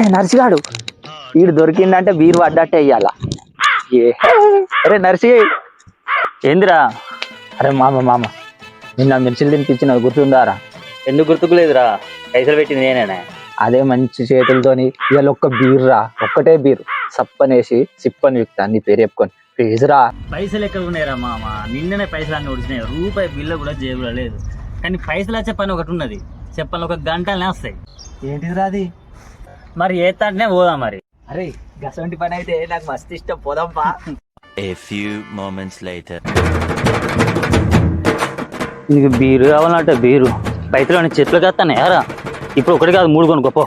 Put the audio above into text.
అరే నర్సిగాడు వీడు దొరికిందంటే బీరు పడ్డట్టే ఇయ్యాల. అరే నర్సి ఏందిరా? అరే మామ నిన్న మిర్చిలు తినిపించిన గుర్తుందారా? ఎందుకు గుర్తుకులేదురా? పైసలు పెట్టింది నేనేనా? అదే మంచి చేతులతోని ఇవాళ ఒక్క బీర్ రా, ఒక్కటే బీరు సప్పనేసి సిప్పని విక్తా, నీ పేరు చెప్పుకొని ప్లీజ్ రా. పైసలు ఎక్కడ ఉన్నాయిరా మామ? నిన్ననే పైసలు అన్నీ ఉడిచినాయి, రూపాయి బిల్ల కూడా జేబులో లేదు. కానీ పైసలు వచ్చే పని ఒకటి ఉన్నది, చెప్పాలి ఒక గంటలనే వస్తాయి. ఏంటిదిరా అది? మరి ఏ తాటనే పోదాం మరి. అరే గసంటి పని అయితే నాకు మస్తు ఇష్టం, పోదాంపా. A few moments later. నీకు బీరు కావాలంటే బీరు, పైసలు చెట్లు కత్తానే యారా. ఇప్పుడు ఒకటి కాదు 3 కొనుక్కోపో.